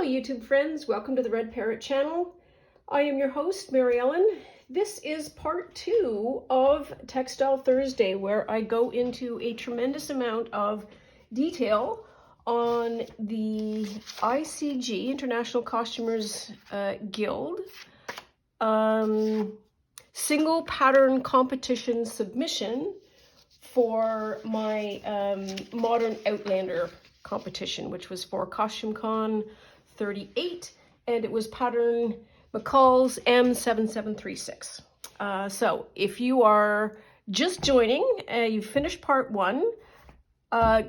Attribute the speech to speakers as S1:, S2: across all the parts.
S1: YouTube friends, welcome to the Red Parrot channel. I am your host, Mary Ellen. This is part 2 of Textile Thursday, where I go into a tremendous amount of detail on the ICG, International Costumers Guild, single pattern competition submission for my Modern Outlander competition, which was for CostumeCon 38, and it was pattern McCall's M7736. So if you are just joining, you've finished part 1,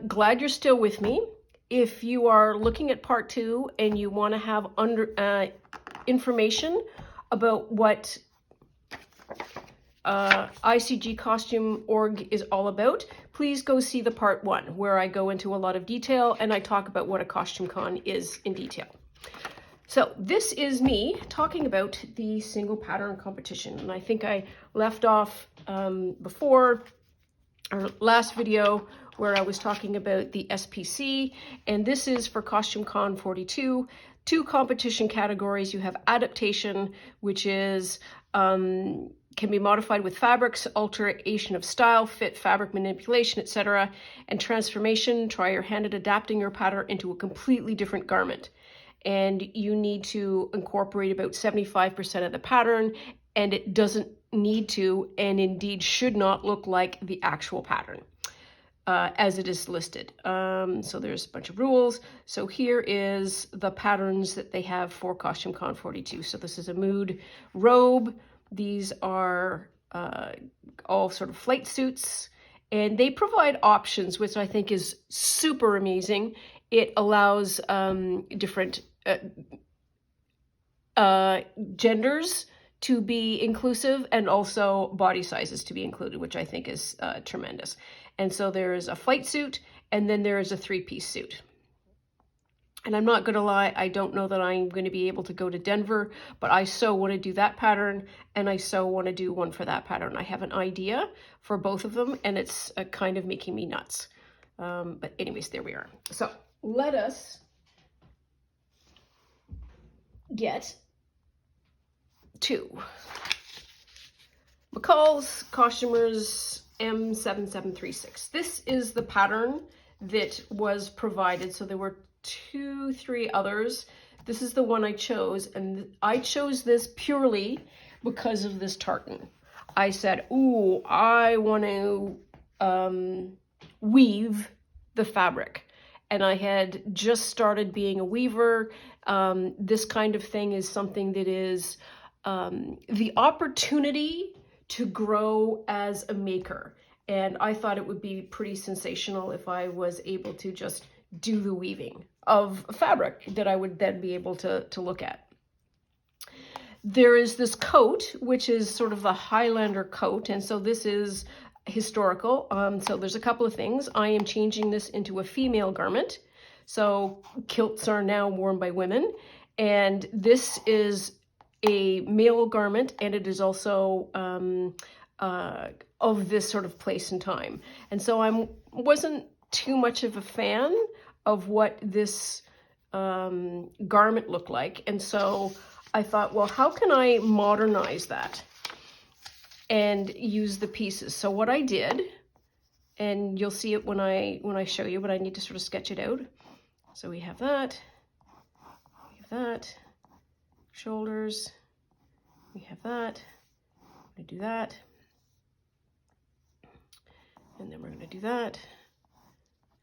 S1: glad you're still with me. If you are looking at part 2 and you want to have information about what ICG Costume Org is all about, please go see the part 1, where I go into a lot of detail and I talk about what a costume con is in detail. So this is me talking about the single pattern competition, and I think I left off before our last video where I was talking about the SPC, and this is for CostumeCon 42. 2 competition categories. You have adaptation, which is can be modified with fabrics, alteration of style, fit, fabric manipulation, etc. And transformation, try your hand at adapting your pattern into a completely different garment. And you need to incorporate about 75% of the pattern, and it doesn't need to, and indeed should not, look like the actual pattern as it is listed. So there's a bunch of rules. So here is the patterns that they have for CostumeCon 42. So this is a mood robe. These are all sort of flight suits, and they provide options, which I think is super amazing. It allows different genders to be inclusive, and also body sizes to be included, which I think is tremendous. And so there's a flight suit, and then there is a 3-piece suit. And I'm not going to lie, I don't know that I'm going to be able to go to Denver, but I so want to do that pattern, and I so want to do one for that pattern. I have an idea for both of them, and it's kind of making me nuts. But anyways, there we are. So let us get to McCall's Costumers M7736. This is the pattern that was provided. So there were 2-3 others. This is the one I chose, and I chose this purely because of this tartan. I said, ooh, I want to weave the fabric, and I had just started being a weaver. This kind of thing is something that is the opportunity to grow as a maker, and I thought it would be pretty sensational if I was able to just do the weaving of fabric that I would then be able to look at. There is this coat, which is sort of the Highlander coat, and so this is historical. So there's a couple of things. I am changing this into a female garment. So kilts are now worn by women, and this is a male garment, and it is also of this sort of place and time. And so I wasn't too much of a fan of what this garment looked like, and so I thought, well, how can I modernize that and use the pieces? So what I did, and you'll see it when I show you, but I need to sort of sketch it out. So we have that, shoulders, we have that, I'm gonna do that, and then we're gonna do that,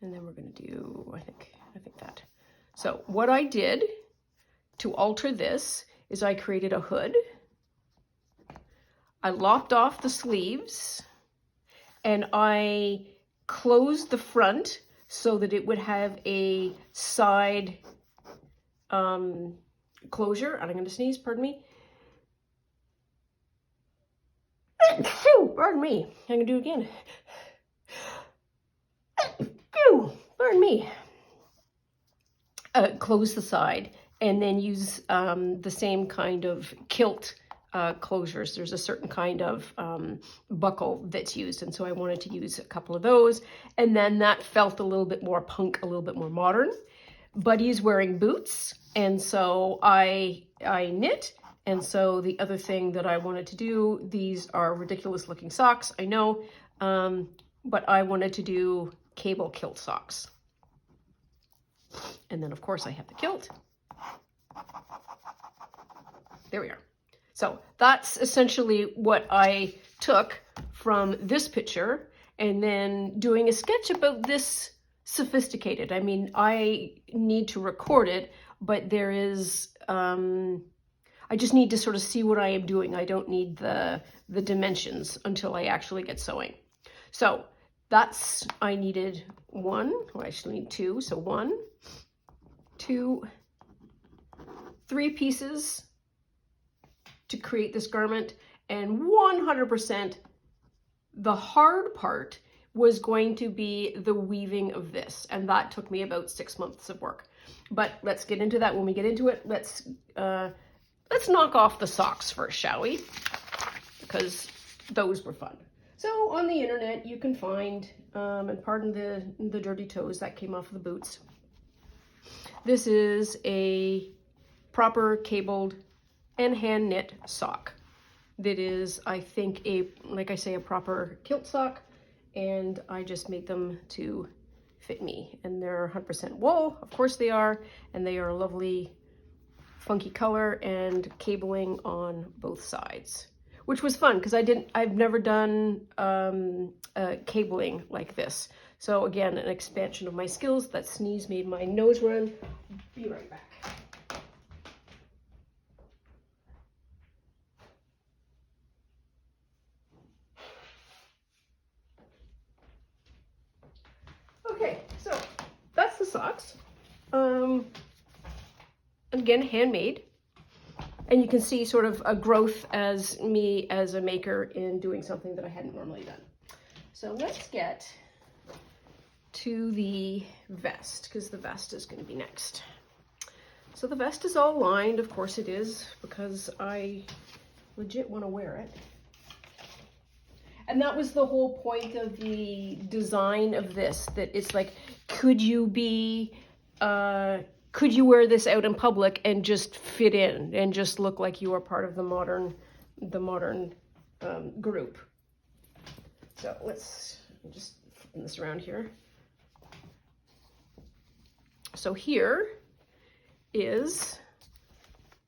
S1: and then we're gonna do, I think that. So what I did to alter this is I created a hood, I lopped off the sleeves, and I closed the front so that it would have a side closure. And I'm going to sneeze, pardon me. Pardon me. I'm going to do it again. Pardon me. Close the side, and then use the same kind of kilt closures. There's a certain kind of buckle that's used, and so I wanted to use a couple of those, and then that felt a little bit more punk, a little bit more modern. Buddy is wearing boots, and so I knit. And so the other thing that I wanted to do, these are ridiculous looking socks, I know, but I wanted to do cable kilt socks. And then of course I have the kilt. There we are. So that's essentially what I took from this picture, and then doing a sketch about this sophisticated. I mean, I need to record it, but there is, I just need to sort of see what I am doing. I don't need the dimensions until I actually get sewing. So that's, I needed one, well, I actually need two. So 1, 2, 3 pieces to create this garment, and 100% the hard part was going to be the weaving of this, and that took me about 6 months of work. But let's get into that when we get into it. Let's knock off the socks first, shall we? Because those were fun. So on the internet you can find, and pardon the dirty toes that came off of the boots. This is a proper cabled and hand knit sock. That is, I think, like I say, a proper kilt sock, and I just made them to fit me. And they're 100% wool, of course they are, and they are a lovely funky color and cabling on both sides, which was fun because I've never done cabling like this. So again, an expansion of my skills. That sneeze made my nose run. Be right back. Okay, so that's the socks. Again, handmade. And you can see sort of a growth as me as a maker in doing something that I hadn't normally done. So let's get to the vest, because the vest is going to be next. So the vest is all lined, of course it is, because I legit want to wear it. And that was the whole point of the design of this, that it's like, could you wear this out in public and just fit in and just look like you are part of the modern group. So let's just flip this around here. So here is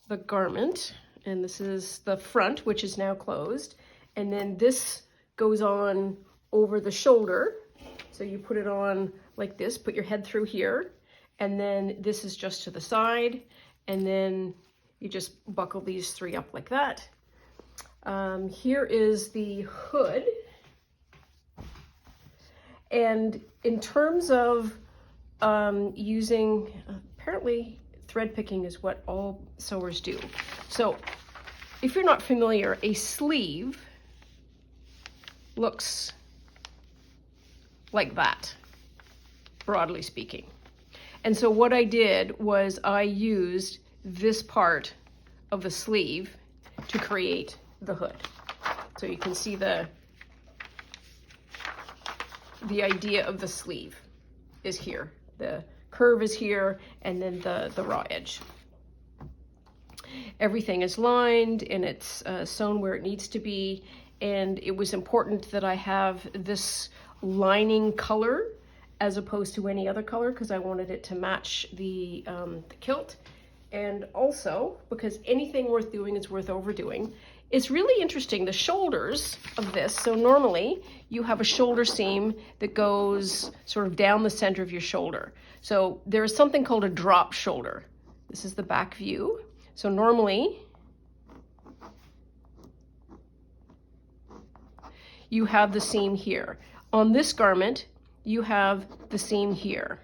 S1: the garment, and this is the front, which is now closed. And then this goes on over the shoulder. So you put it on like this, put your head through here, and then this is just to the side, and then you just buckle these 3 up like that. Here is the hood. And in terms of using, apparently thread picking is what all sewers do. So if you're not familiar, a sleeve looks like that, broadly speaking. And so what I did was I used this part of the sleeve to create the hood. So you can see the idea of the sleeve is here. The curve is here, and then the raw edge. Everything is lined and it's sewn where it needs to be. And it was important that I have this lining color as opposed to any other color, because I wanted it to match the kilt. And also because anything worth doing is worth overdoing. It's really interesting, the shoulders of this. So normally you have a shoulder seam that goes sort of down the center of your shoulder. So there's something called a drop shoulder. This is the back view. So normally you have the seam here. On this garment, you have the seam here.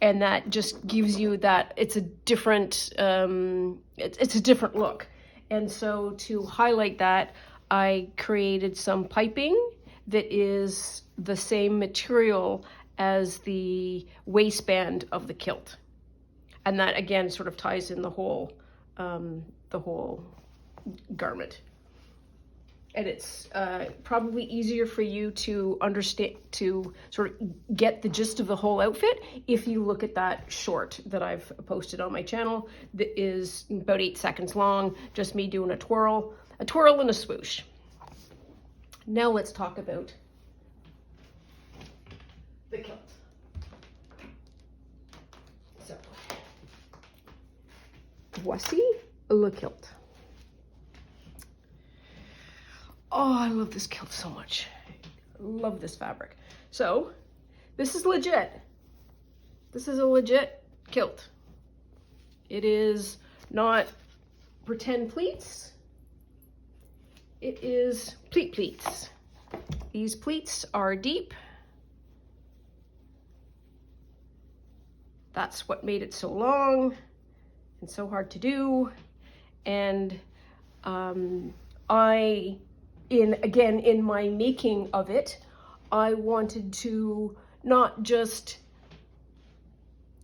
S1: And that just gives you that, it's a different, it's a different look. And so to highlight that, I created some piping that is the same material as the waistband of the kilt. And that again sort of ties in the whole garment. and it's probably easier for you to understand, to sort of get the gist of the whole outfit if you look at that short that I've posted on my channel that is about 8 seconds long, just me doing a twirl and a swoosh. Now let's talk about the kilt. So, voici le kilt. Oh, I love this kilt so much. I love this fabric. So, this is legit. This is a legit kilt. It is not pretend pleats. It is pleats. These pleats are deep. That's what made it so long and so hard to do. And in my making of it, I wanted to not just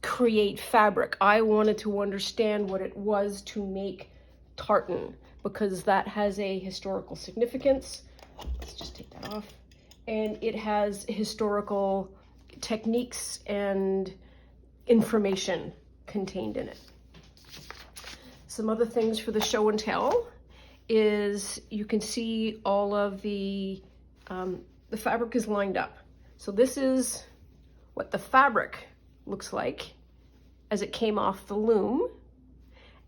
S1: create fabric. I wanted to understand what it was to make tartan, because that has a historical significance. Let's just take that off. And it has historical techniques and information contained in it. Some other things for the show and tell is you can see all of the fabric is lined up. So this is what the fabric looks like as it came off the loom.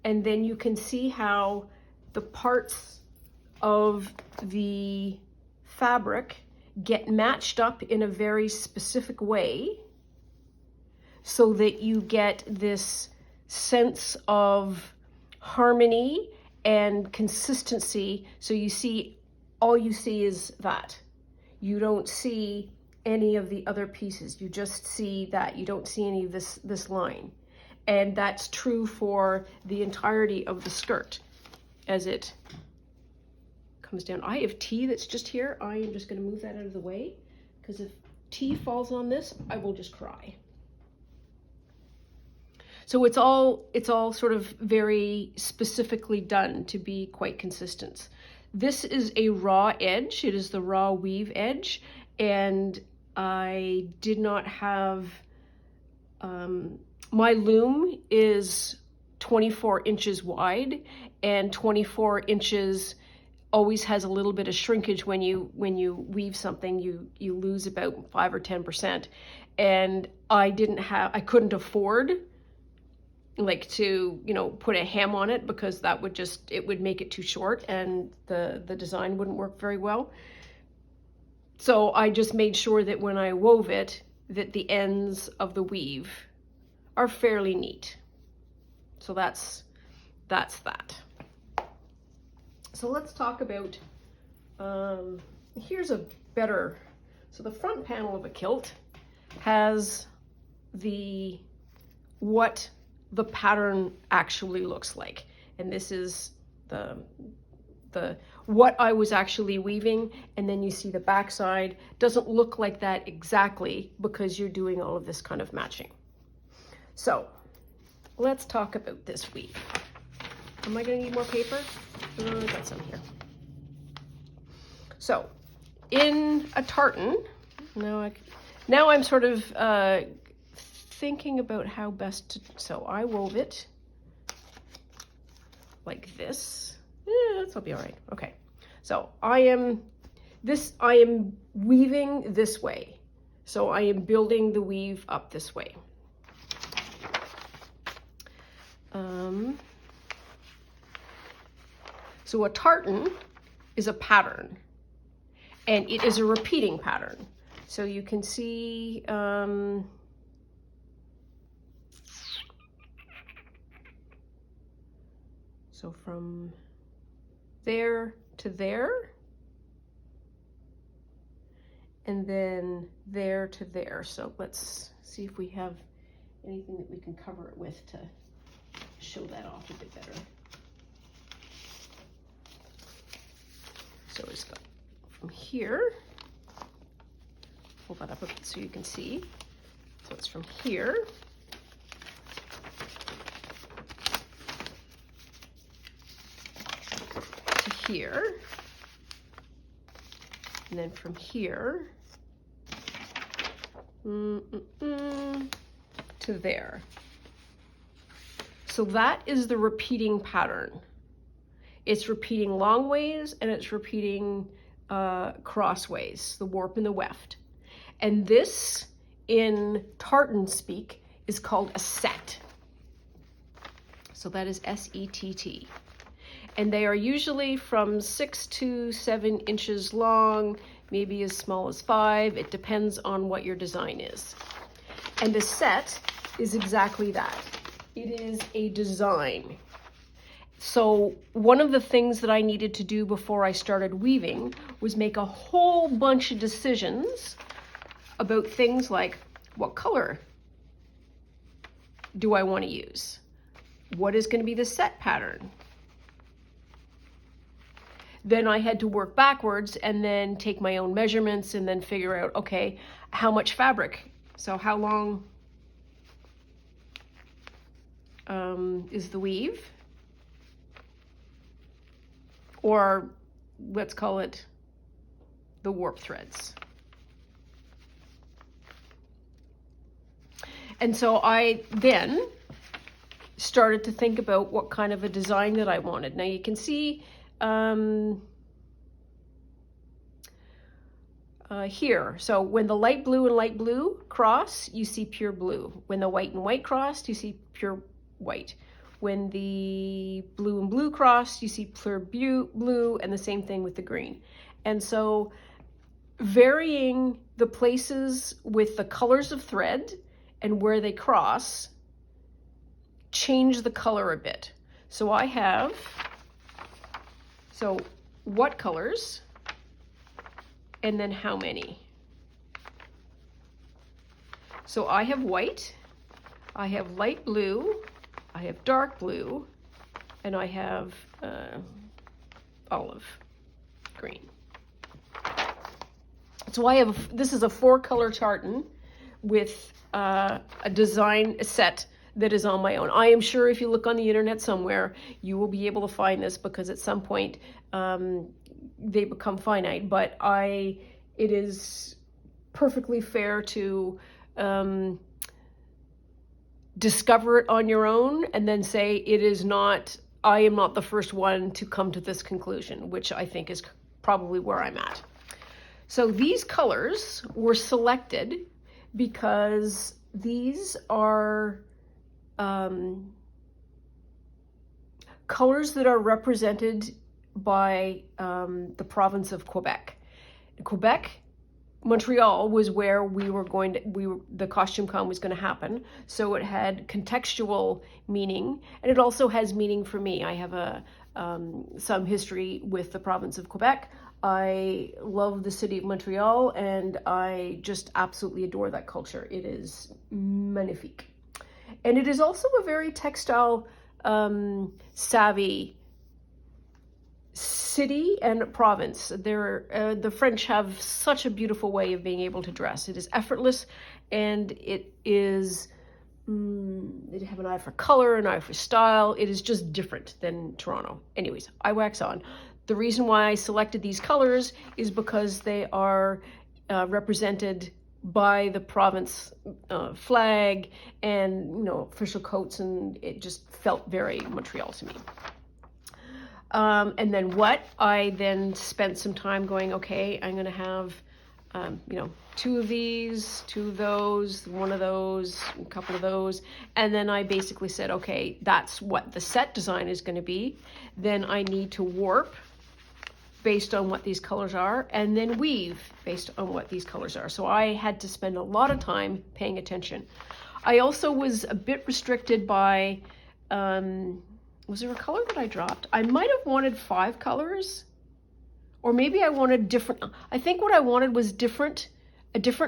S1: And then you can see how the parts of the fabric get matched up in a very specific way so that you get this sense of harmony and consistency. So you see, all you see is that. You don't see any of the other pieces. You just see that. You don't see any of this line. And that's true for the entirety of the skirt as it comes down. I have tea that's just here. I am just going to move that out of the way, because if tea falls on this, I will just cry. So it's all sort of very specifically done to be quite consistent. This is a raw edge. It is the raw weave edge, and I did not have, my loom is 24 inches wide, and 24 inches always has a little bit of shrinkage when you weave something. You lose about 5 or 10%, and I couldn't afford like to, put a hem on it, because that would it would make it too short and the design wouldn't work very well. So I just made sure that when I wove it, that the ends of the weave are fairly neat. So that's that. So let's talk about, here's a better, so the front panel of a kilt has what the pattern actually looks like. And this is the what I was actually weaving, and then you see the backside doesn't look like that exactly because you're doing all of this kind of matching. So let's talk about this weave. Am I going to need more paper? I got some here. So in a tartan, now I'm sort of thinking about how best to, so I wove it like this. That'll be all right. Okay. So I am weaving this way. So I am building the weave up this way. So a tartan is a pattern, and it is a repeating pattern. So you can see, so from there to there, and then there to there. So let's see if we have anything that we can cover it with to show that off a bit better. So it's got from here, pull that up a bit so you can see. So it's from here to here, And then from here to there. So that is the repeating pattern. It's repeating long ways and it's repeating crossways, the warp and the weft. And this, in tartan speak, is called a set. So that is S-E-T-T. And they are usually from 6 to 7 inches long, maybe as small as 5. It depends on what your design is. And a set is exactly that. It is a design. So one of the things that I needed to do before I started weaving was make a whole bunch of decisions about things like, what color do I want to use? What is going to be the set pattern? Then I had to work backwards and then take my own measurements and then figure out, okay, how much fabric? So how long is the weave? Or let's call it the warp threads. And so I then started to think about what kind of a design that I wanted. Now you can see here, so when the light blue and light blue cross, you see pure blue. When the white and white crossed, you see pure white. When the blue and blue cross, you see pure blue, and the same thing with the green. And so varying the places with the colors of thread and where they cross change the color a bit. So I have, so what colors and then how many? So I have white, I have light blue, I have dark blue, and I have olive green. So I have, this is a 4-color tartan with a design set that is on my own. I am sure if you look on the internet somewhere, you will be able to find this because at some point they become finite, but it is perfectly fair to discover it on your own and then say it is not, I am not the first one to come to this conclusion, which I think is probably where I'm at. So these colors were selected because these are colors that are represented by the province of Quebec. Quebec, Montreal was where the costume con was going to happen. So it had contextual meaning, and it also has meaning for me. I have some history with the province of Quebec. I love the city of Montreal, and I just absolutely adore that culture. It is magnifique. And it is also a very textile savvy city and province. The French have such a beautiful way of being able to dress. It is effortless, and it is, they have an eye for color, an eye for style. It is just different than Toronto. Anyways, I wax on. The reason why I selected these colors is because they are represented by the province flag and, official coats, and it just felt very Montreal to me. And then I then spent some time going, okay, I'm going to have, 2 of these, 2 of those, 1 of those, a couple of those. And then I basically said, okay, that's what the set design is going to be. Then I need to warp based on what these colors are, and then weave based on what these colors are. So I had to spend a lot of time paying attention. I also was a bit restricted by, was there a color that I dropped? I might have wanted 5 colors, or maybe I wanted different. I think what I wanted was a different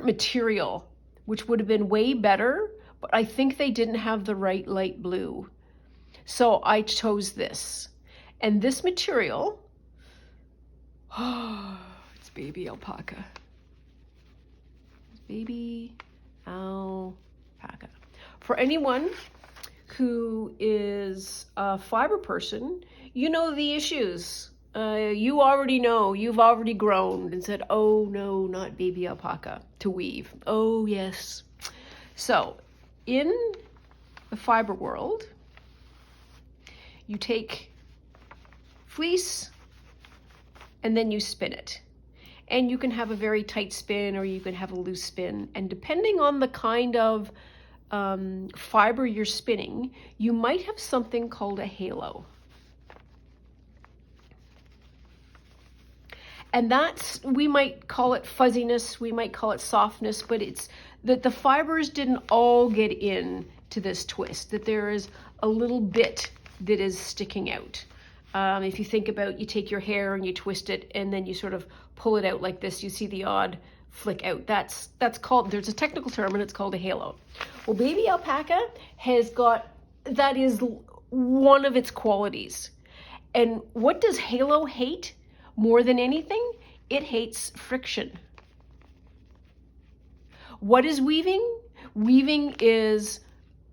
S1: material, which would have been way better, but I think they didn't have the right light blue. So I chose this. And this material, it's baby alpaca. Baby alpaca. For anyone who is a fiber person, you know the issues you already know, you've already groaned and said, oh no, not baby alpaca to weave. Oh yes. So in the fiber world, you take fleece and then you spin it. And you can have a very tight spin or you can have a loose spin. And depending on the kind of fiber you're spinning, you might have something called a halo. And that's, we might call it fuzziness, we might call it softness, but it's that the fibers didn't all get in to this twist, that there is a little bit that is sticking out. If you think about, you take your hair and you twist it and then you sort of pull it out like this, you see the odd flick out. That's called, there's a technical term and it's called a halo. Well, baby alpaca has got, that is one of its qualities. And what does halo hate more than anything? It hates friction. What is weaving? Weaving is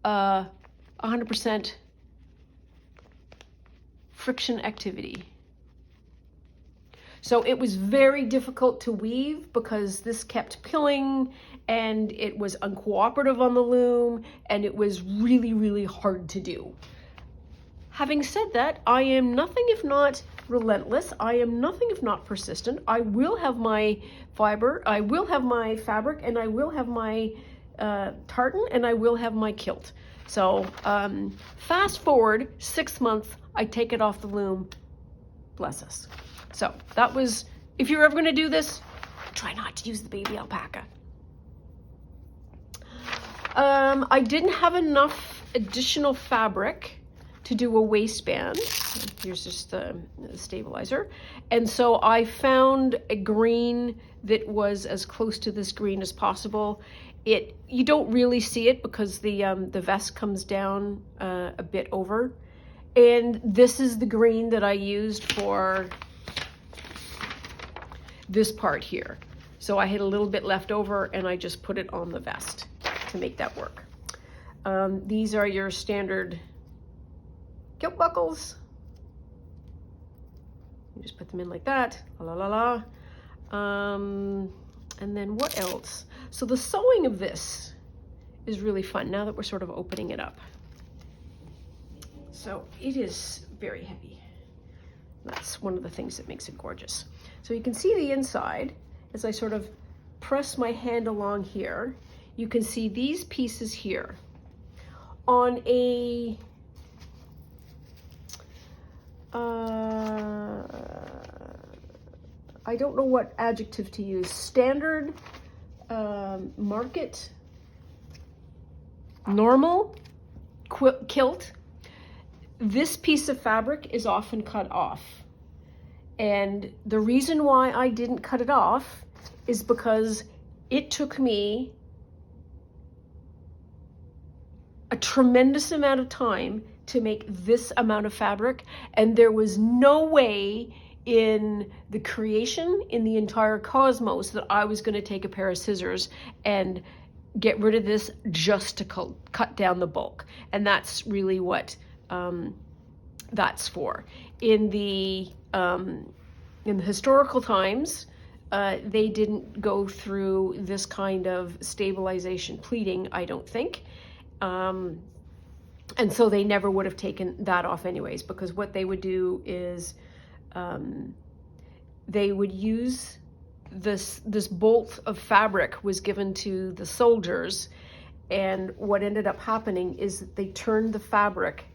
S1: 100% friction activity. So it was very difficult to weave because this kept pilling and it was uncooperative on the loom and it was really, really hard to do. Having said that, I am nothing if not relentless. I am nothing if not persistent. I will have my fiber, I will have my fabric, and I will have my tartan, and I will have my kilt. So fast forward 6 months, I take it off the loom. Bless us. So that was, if you're ever going to do this, try not to use the baby alpaca. I didn't have enough additional fabric to do a waistband. Here's just the stabilizer. And so I found a green that was as close to this green as possible. You don't really see it because the vest comes down a bit over. And this is the green that I used for this part here. So I had a little bit left over and I just put it on the vest to make that work. These are your standard kilt buckles. You just put them in like that, la la la. And then what else? So the sewing of this is really fun now that we're sort of opening it up. So it is very heavy. That's one of the things that makes it gorgeous. So you can see the inside as I sort of press my hand along here. You can see these pieces here. On a I don't know what adjective to use, standard, market, normal kilt, this piece of fabric is often cut off. And the reason why I didn't cut it off is because it took me a tremendous amount of time to make this amount of fabric, and there was no way in the creation, in the entire cosmos, that I was going to take a pair of scissors and get rid of this just to cut down the bulk. And that's really what that's for. In the historical times, they didn't go through this kind of stabilization pleating, I don't think. And so they never would have taken that off anyways, because what they would do is they would use this bolt of fabric was given to the soldiers, and what ended up happening is that they turned the fabric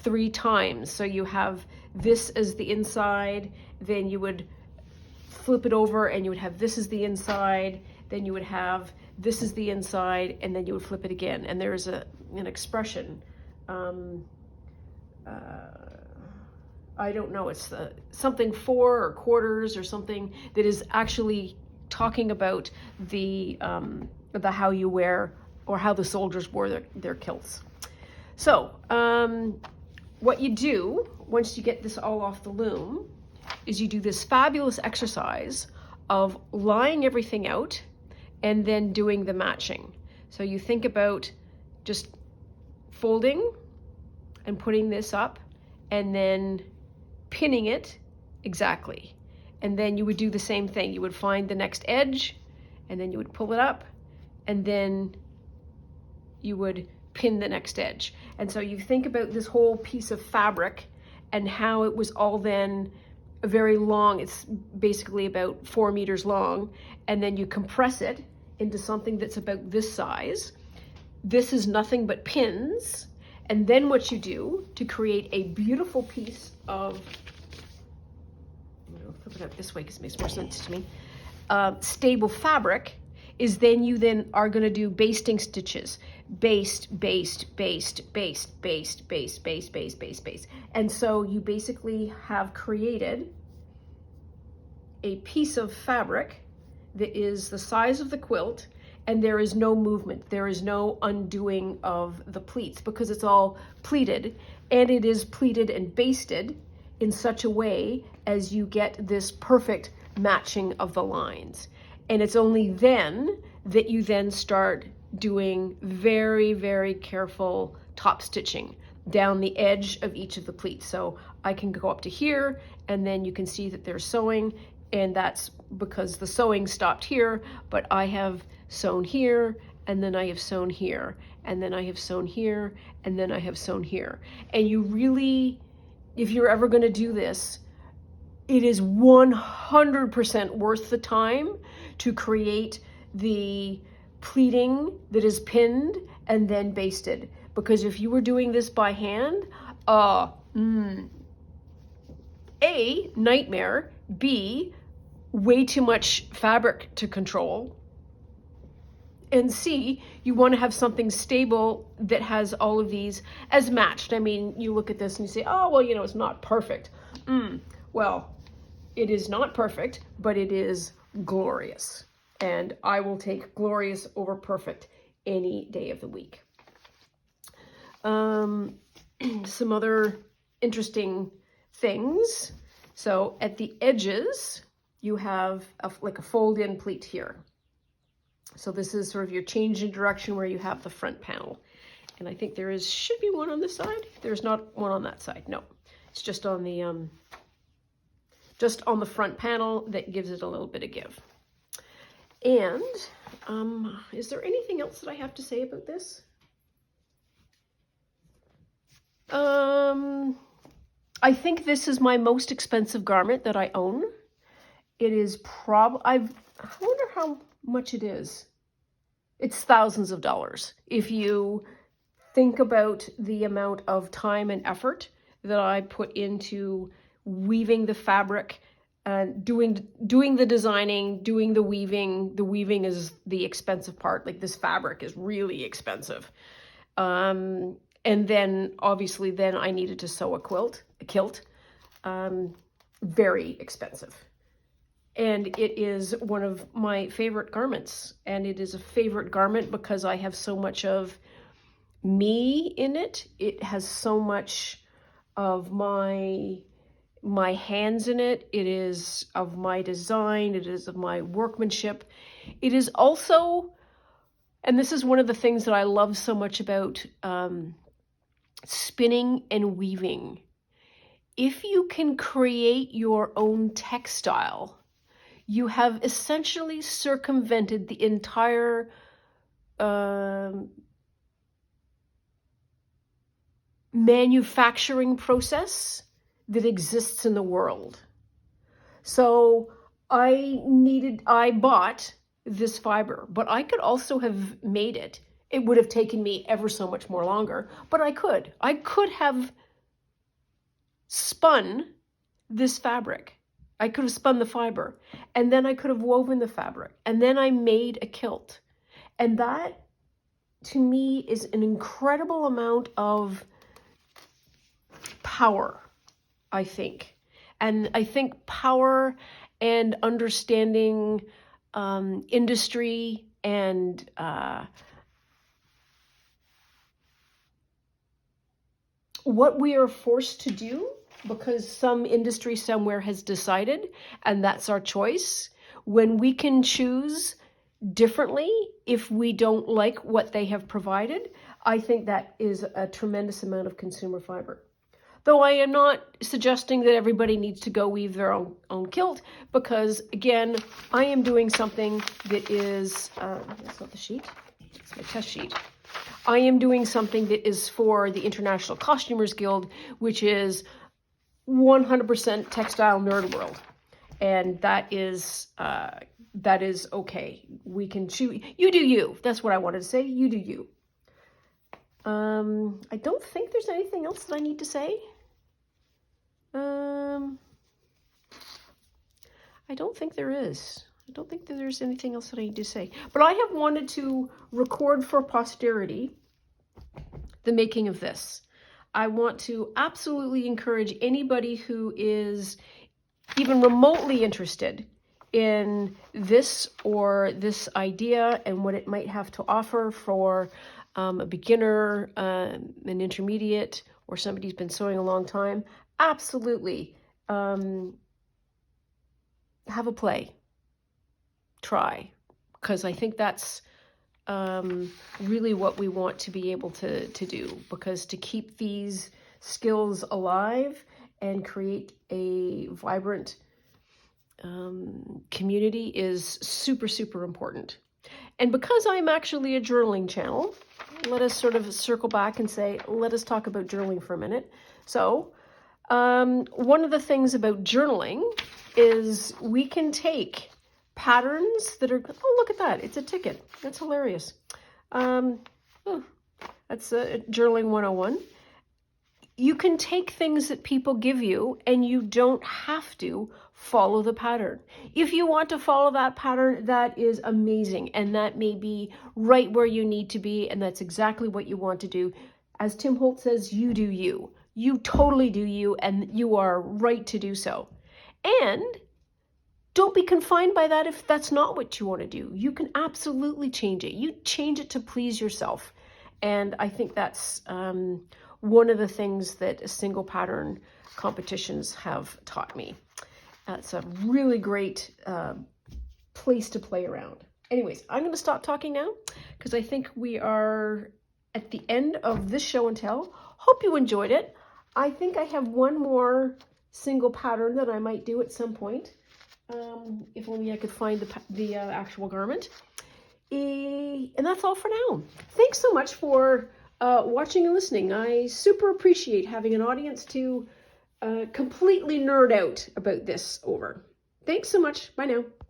S1: 3 times. So you have this as the inside, then you would flip it over and you would have this as the inside, then you would have this is the inside, and then you would flip it again. And there's an expression, I don't know, it's something 4 or quarters or something that is actually talking about the how you wear, or how the soldiers wore their kilts. So what you do once you get this all off the loom is you do this fabulous exercise of lying everything out and then doing the matching. So you think about just folding and putting this up and then pinning it exactly. And then you would do the same thing. You would find the next edge, and then you would pull it up, and then you would pin the next edge. And so you think about this whole piece of fabric and how it was all then very long. It's basically about 4 meters long, and then you compress it into something that's about this size. This is nothing but pins. And then what you do to create a beautiful piece of, I'll flip it up this way because it makes more sense to me, stable fabric, is then you then are going to do basting stitches. Baste, baste, baste, baste, baste, baste, baste, baste, baste, baste. And so you basically have created a piece of fabric that is the size of the quilt, and there is no movement. There is no undoing of the pleats because it's all pleated, and it is pleated and basted in such a way as you get this perfect matching of the lines. And it's only then that you then start doing very, very careful top stitching down the edge of each of the pleats. So I can go up to here, and then you can see that there's sewing, and that's because the sewing stopped here, but I have sewn here, and then I have sewn here, and then I have sewn here, and then I have sewn here. And you really, if you're ever going to do this, it is 100% worth the time to create the pleating that is pinned and then basted. Because if you were doing this by hand, A, nightmare, B, way too much fabric to control, and C, you want to have something stable that has all of these as matched. I mean, you look at this and you say, oh, well, you know, it's not perfect. Well, it is not perfect, but it is glorious. And I will take glorious over perfect any day of the week. Some other interesting things. So at the edges, you have like a fold-in pleat here. So this is sort of your change in direction where you have the front panel. And I think there should be one on this side. There's not one on that side. No, it's just on the front panel that gives it a little bit of give. And is there anything else that I have to say about this? I think this is my most expensive garment that I own. It is I wonder how much it is. It's thousands of dollars. If you think about the amount of time and effort that I put into weaving the fabric, doing the designing, doing the weaving is the expensive part. Like, this fabric is really expensive. And then obviously then I needed to sew a kilt, very expensive. And it is one of my favorite garments. And it is a favorite garment because I have so much of me in it. It has so much of my hands in it. It is of my design. It is of my workmanship. It is also, and this is one of the things that I love so much about spinning and weaving. If you can create your own textile, you have essentially circumvented the entire manufacturing process that exists in the world. So I bought this fiber, but I could also have made it. It would have taken me ever so much more longer, but I could have spun this fabric. I could have spun the fiber, and then I could have woven the fabric, and then I made a kilt. And that, to me, is an incredible amount of power, I think. And I think power and understanding industry and what we are forced to do because some industry somewhere has decided, and that's our choice. When we can choose differently if we don't like what they have provided, I think that is a tremendous amount of consumer fiber. Though I am not suggesting that everybody needs to go weave their own kilt, because again, I am doing something that is, that's not the sheet, it's my test sheet. I am doing something that is for the International Costumers Guild, which is 100% textile nerd world. And that is okay. We can choose. You do you. That's what I wanted to say. You do you. I don't think there's anything else that I need to say. I don't think there is. I don't think that there's anything else that I need to say. But I have wanted to record for posterity the making of this. I want to absolutely encourage anybody who is even remotely interested in this or this idea and what it might have to offer for a beginner, an intermediate, or somebody who's been sewing a long time. Absolutely have a play. Try, because I think that's really what we want to be able to do, because to keep these skills alive and create a vibrant community is super, super important. And because I'm actually a journaling channel, let us sort of circle back and say, let us talk about journaling for a minute. So one of the things about journaling is we can take patterns that are, oh, look at that. It's a ticket. That's hilarious. That's journaling 101. You can take things that people give you and you don't have to follow the pattern. If you want to follow that pattern, that is amazing. And that may be right where you need to be. And that's exactly what you want to do. As Tim Holt says, you do you. You totally do you, and you are right to do so. And don't be confined by that if that's not what you want to do. You can absolutely change it. You change it to please yourself. And I think that's one of the things that single pattern competitions have taught me. It's a really great place to play around. Anyways, I'm going to stop talking now because I think we are at the end of this show and tell. Hope you enjoyed it. I think I have one more single pattern that I might do at some point. If only I could find the actual garment. And that's all for now. Thanks so much for watching and listening. I super appreciate having an audience to completely nerd out about this over. Thanks so much. Bye now.